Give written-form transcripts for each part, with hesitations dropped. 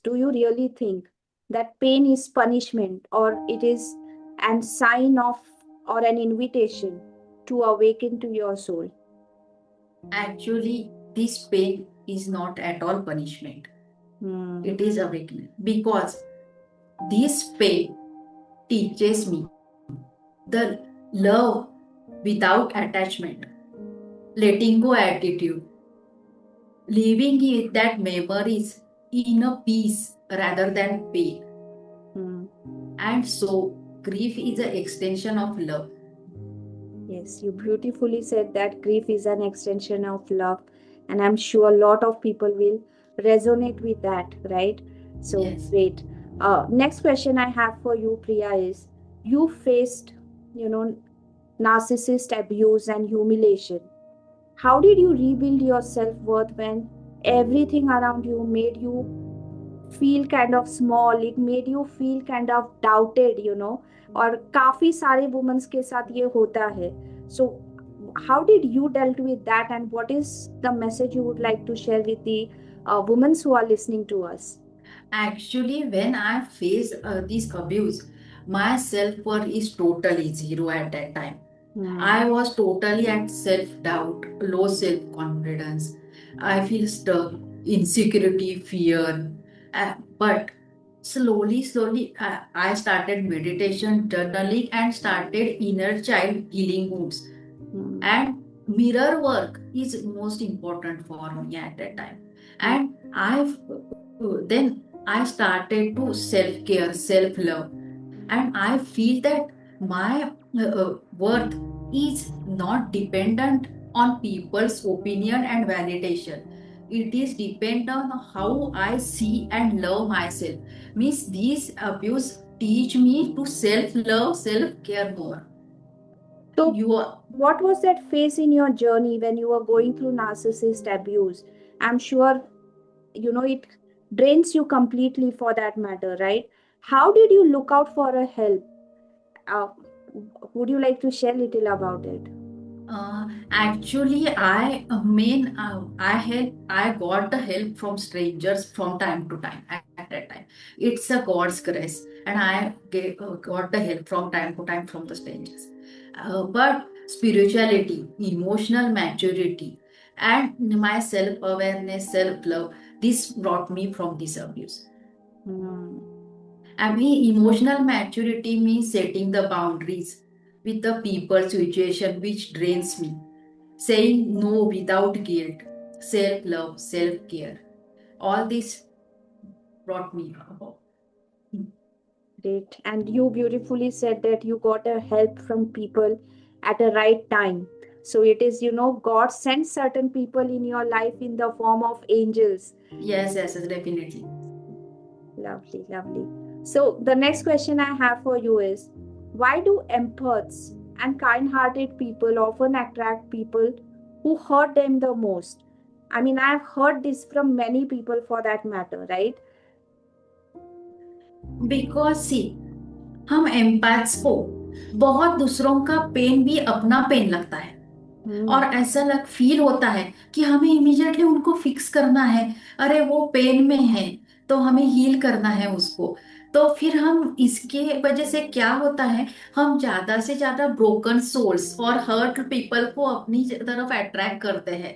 do you really think that pain is punishment, or it is an sign of or an invitation to awaken to your soul? Actually, this pain is not at all punishment. Hmm. It is awakening because this pain teaches me the love without attachment, letting go attitude, living it that memories in a peace rather than pain. Hmm. And so, grief is an extension of love. Yes, you beautifully said that grief is an extension of love, and I'm sure a lot of people will resonate with that, right? So Yes. great. Next question I have for you, Priya, is you faced, you know, narcissist abuse and humiliation. How did you rebuild your self worth when everything around you made you feel kind of small? It made you feel kind of doubted, और काफी सारे women's के साथ ये होता है. So how did you dealt with that, and what is the message you would like to share with the women who are listening to us? Actually, when I face this abuse, my self worth is totally zero at that time. Hmm. I was totally at self doubt, low self confidence. I feel stuck, insecurity, fear. But slowly, I started meditation, journaling, and started inner child healing moves. Hmm. And mirror work is most important for me at that time. And then I started to self care, self love, and I feel that my worth is not dependent on people's opinion and validation. It is dependent on how I see and love myself. Means these abuse teach me to self love, self care more. So, You are what was that phase in your journey when you were going through narcissist abuse? I'm sure it drains you completely for that matter, right? How did you look out for a help? uh, would you like to share little about it? Actually, I got the help from strangers from time to time. At that time, it's a God's grace, and got the help from time to time from the strangers. But spirituality, emotional maturity, and my self awareness, self love, this brought me from this abuse. Hmm. I mean, emotional maturity means setting the boundaries with the people situation which drains me, saying no without guilt, self love, self care. All this brought me about. Great. And you beautifully said that you got a help from people at a right time. So it is, God sends certain people in your life in the form of angels. Yes, definitely. Lovely, lovely. So the next question I have for you is, why do empaths and kind-hearted people often attract people who hurt them the most? I mean, I've heard this from many people for that matter, right? Because see हम empaths को बहुत दूसरों का pen भी अपना pen लगता है Hmm. और ऐसा लग फील होता है कि हमें इमीडिएटली उनको फिक्स करना है। अरे वो पेन में है तो हमें हील करना है उसको। तो फिर हम इसके वजह से क्या होता है, हम ज्यादा से ज्यादा ब्रोकन सोल्स और हर्ट पीपल को अपनी तरफ अट्रैक्ट करते हैं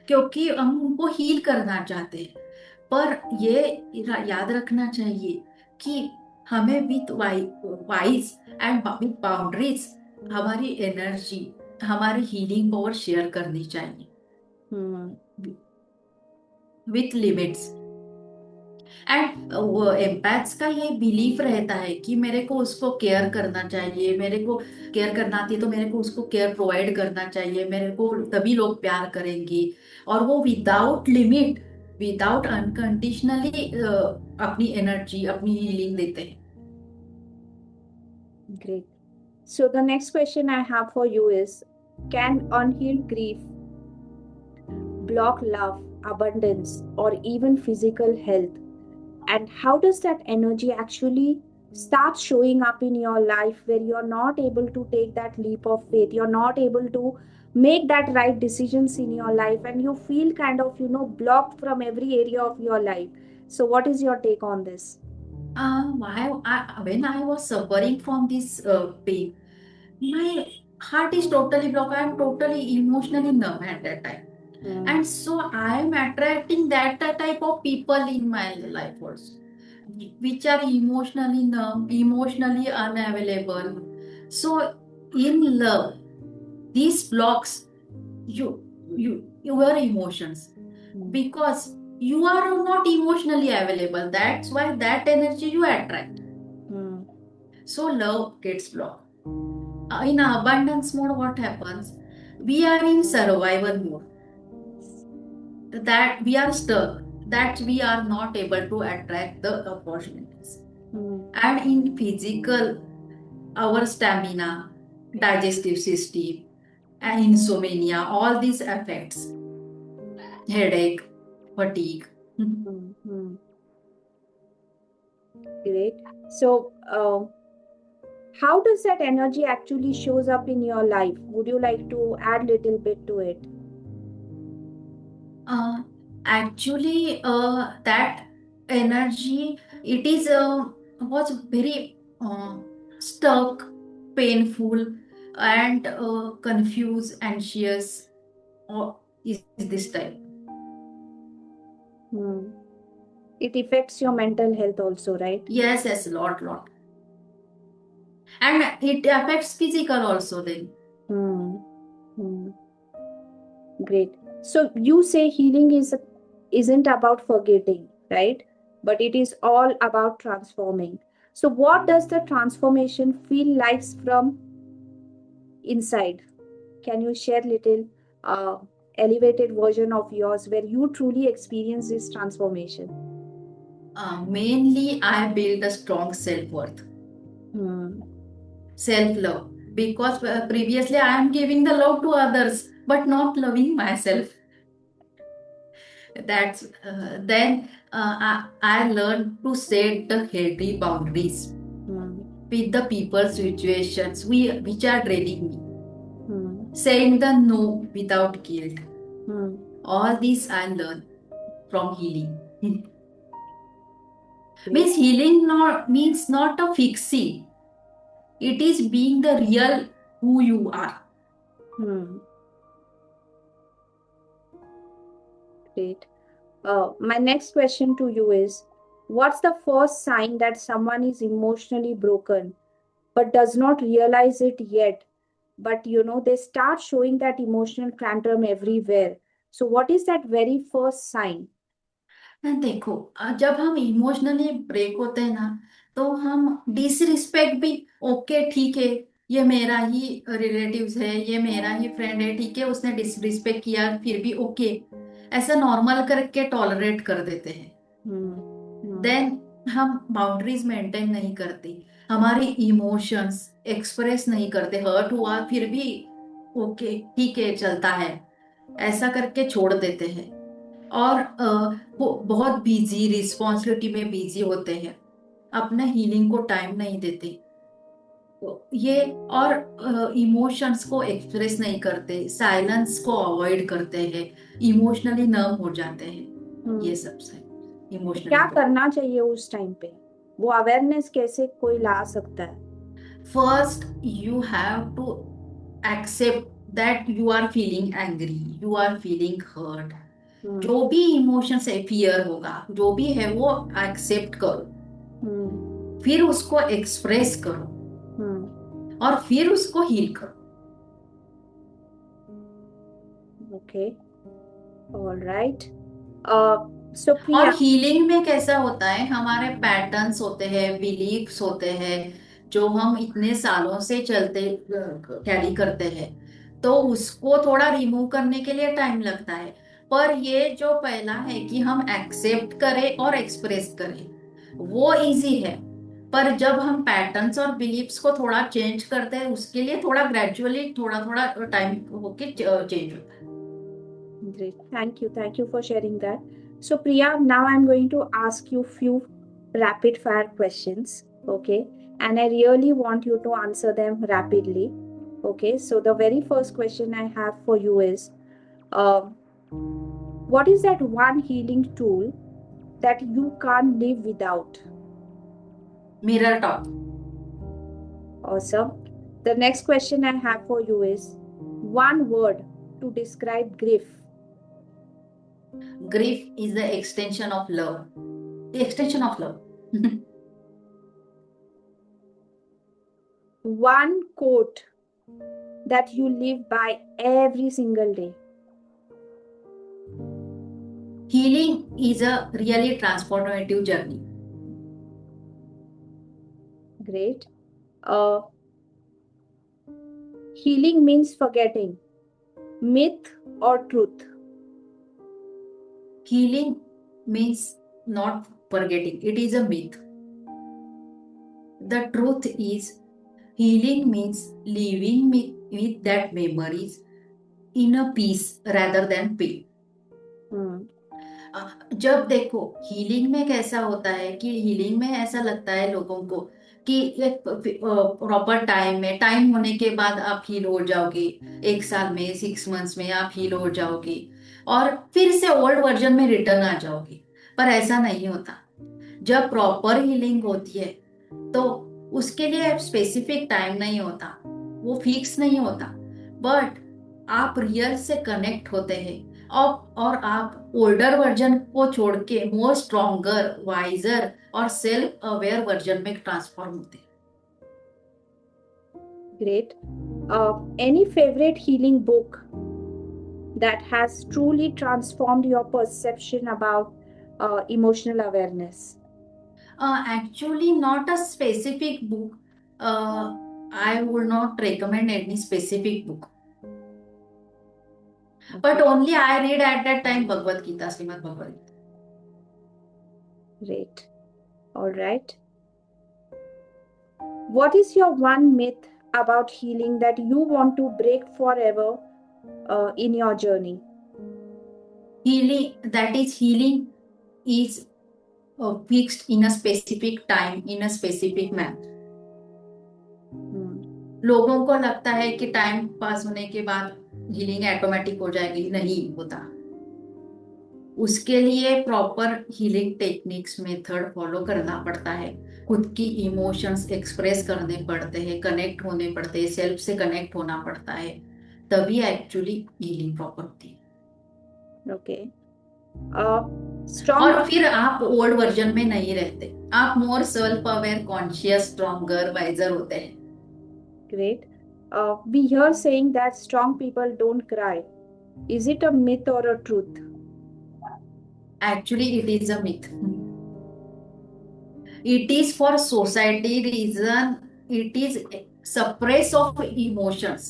क्योंकि हम उनको हील करना चाहते हैं। पर ये याद रखना चाहिए कि हमें with wise and with boundaries हमारी एनर्जी, हमारी हीलिंग पावर शेयर करनी चाहिए Hmm. With limits. And empaths का ये बिलीफ रहता है कि मेरे को उसको केयर करना चाहिए, मेरे को केयर करना आती है तो मेरे को उसको केयर प्रोवाइड करना चाहिए, मेरे को तभी लोग प्यार करेंगे। और वो विदाउट लिमिट, विदाउट अनकंडीशनली अपनी एनर्जी, अपनी हीलिंग देते हैं। Great. So the next question I have for you is, can unhealed grief block love, abundance, or even physical health? And how does that energy actually start showing up in your life where you're not able to take that leap of faith? You're not able to make that right decisions in your life, and you feel kind of, blocked from every area of your life. So what is your take on this? When I was suffering from this pain, my heart is totally blocked. I am totally emotionally numb at that time. Hmm. And so I am attracting that type of people in my life also, which are emotionally numb, emotionally unavailable. So in love, these blocks your emotions, Hmm. because you are not emotionally available. That's why that energy you attract. Hmm. So love gets blocked. In abundance mode, what happens? We are in survival mode. That we are stuck. That we are not able to attract the opportunities. Hmm. And in physical, our stamina, digestive system, and insomnia, all these affects headache, fatigue. Hmm. Hmm. Great. So, how does that energy actually shows up in your life? Would you like to add little bit to it? Uh, Actually, that energy, it is was very stuck, painful, and confused, anxious, or is this type. Hmm. It affects your mental health also, right? Yes, yes, lot, and it affects physical also. Then Hmm. Hmm. Great. So you say healing isn't about forgetting, right? But it is all about transforming. So what does the transformation feel like from inside? Can you share little uh, elevated version of yours where you truly experience this transformation? mainly I build a strong self worth, Hmm. self love, because previously I am giving the love to others, but not loving myself. That's I learned to set the healthy boundaries Hmm. with the people situations which are draining me. Hmm. Saying the no without guilt. Hmm. All these I learned from healing. Great. Means healing not means not a fixing. It is being the real who you are. Hmm. Great. My next question to you is, what's the first sign that someone is emotionally broken but does not realize it yet? But they start showing that emotional tantrum everywhere. So, what is that very first sign? देखो, जब हम emotionally break होते हैं ना, तो हम disrespect भी, okay ठीक है, ये मेरा ही रिलेटिव्स है, ये मेरा ही फ्रेंड है, ठीक है, उसने डिसरिस्पेक्ट किया फिर भी ओके, ऐसा नॉर्मल करके टॉलरेट कर देते हैं। Hmm. Hmm. देन हम बाउंड्रीज मेंटेन नहीं करते, हमारे इमोशंस एक्सप्रेस नहीं करते, हर्ट हुआ फिर भी ओके ठीक है चलता है, ऐसा करके छोड़ देते हैं। और वो बहुत बिजी रिस्पॉन्सिबिलिटी में बिजी होते हैं, अपने हीलिंग को टाइम नहीं देते, तो ये और इमोशंस को एक्सप्रेस नहीं करते, साइलेंस को अवॉइड करते हैं, इमोशनली नर्व हो जाते हैं। Hmm. ये सब से तो इमोशनली क्या करना चाहिए उस टाइम पे? वो अवेयरनेस कैसे कोई ला सकता है? First you have to accept that you are feeling angry, you are feeling hurt, Hmm. जो भी इमोशंस है, फियर होगा, जो भी है वो एक्सेप्ट करो, Hmm. फिर उसको एक्सप्रेस करो, Hmm. और फिर उसको हील करो। Okay. All right. Uh, so और Priya. हीलिंग में कैसा होता है, हमारे पैटर्न्स होते हैं, बिलीफ्स होते हैं, जो हम इतने सालों से चलते कैरी करते हैं, तो उसको थोड़ा रिमूव करने के लिए टाइम लगता है। पर ये जो पहला है कि हम एक्सेप्ट करें और एक्सप्रेस करें, वो इजी है। पर जब हम पैटर्न्स और बिलीफ्स को थोड़ा चेंज करते हैं, उसके लिए थोड़ा ग्रेजुअली थोड़ा थोड़ा टाइम होके चेंज होता है। Great. Thank you. Thank you for sharing that. So, Priya, now I'm going to ask you few rapid fire questions. Okay. And I really want you to answer them rapidly. Okay. So, the very first question I have for you is what is that one healing tool that you can't live without? Mirror talk. Awesome. The next question I have for you is one word to describe grief. Grief is the extension of love. The extension of love. One quote that you live by every single day. Healing is a really transformative journey. Great. Healing means forgetting. Myth or truth? Healing means not forgetting. It is a myth. The truth is, healing means living with that memories in a peace rather than pain. जब देखो healing में कैसा होता है कि healing में ऐसा लगता है लोगों को कि एक प्रॉपर टाइम होने के बाद आप हील हो जाओगे, 1 साल में 6 मंथ्स में आप हील हो जाओगे और फिर से ओल्ड वर्जन में रिटर्न आ जाओगे, पर ऐसा नहीं होता। जब प्रॉपर हीलिंग होती है तो उसके लिए स्पेसिफिक टाइम नहीं होता, वो फिक्स नहीं होता, बट आप रियल से कनेक्ट होते हैं और आप ओल्डर वर्जन को छोड़ के मोर स्ट्रॉन्गर, वाइजर और सेल्फ अवेयर वर्जन में ट्रांसफॉर्म होते हैं। Great. Any favorite healing book that has truly transformed your perception about emotional awareness? Actually, not a specific book. I would not recommend any specific book. But only I read at that time Bhagavad Gita, Srimad Bhagavad Gita. Great. All right. What is your one myth about healing that you want to break forever in your journey? Healing is fixed in a specific time, in a specific manner. लोगों को लगता है कि time pass होने के बाद healing automatic हो जाएगी, नहीं होता। उसके लिए proper healing techniques method follow करना पड़ता है, खुद की इमोशंस एक्सप्रेस करने पड़ते हैं, कनेक्ट होने पड़ते हैं, सेल्फ से कनेक्ट होना पड़ता है, तभी एक्चुअली हीलिंग प्रॉपर होती है। ओके। और फिर आप ओल्ड वर्जन में नहीं रहते, आप more self aware, conscious, stronger, wiser होते हैं। Great. We hear saying that strong people don't cry. Is it a myth or a truth? Actually, it is a myth. It is for society reason. It is suppress of emotions.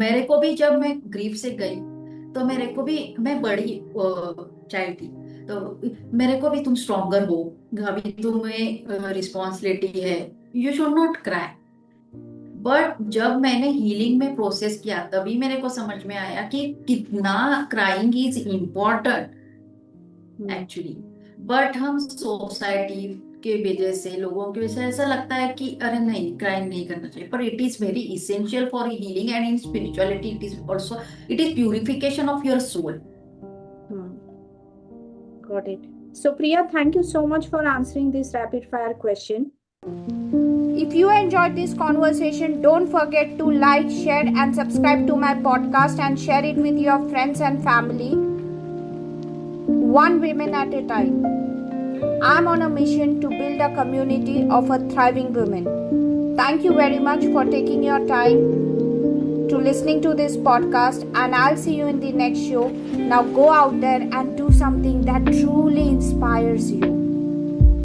मेरे को भी जब मैं grief से गई तो मेरे को भी, मैं बड़ी चाइल्ड थी, तो मेरे को भी तुम स्ट्रॉन्गर हो, अभी तुम्हें रिस्पॉन्सिबिलिटी है, you should not cry. But जब मैंने हीलिंग में प्रोसेस किया तभी मेरे को समझ में आया कि कितना crying is important actually. But हम सोसाइटी के वजह से, लोगों की वजह से ऐसा लगता है कि अरे नहीं, क्राइंग नहीं करना चाहिए, पर it is very essential for healing and in spirituality it is also, it is purification of your soul. Got it. So Priya, thank you so much for answering this rapid fire question. If you enjoyed this conversation, don't forget to like, share and subscribe to my podcast and share it with your friends and family. One woman at a time. I'm on a mission to build a community of a thriving women. Thank you very much for taking your time to listening to this podcast, and I'll see you in the next show. Now go out there and do something that truly inspires you.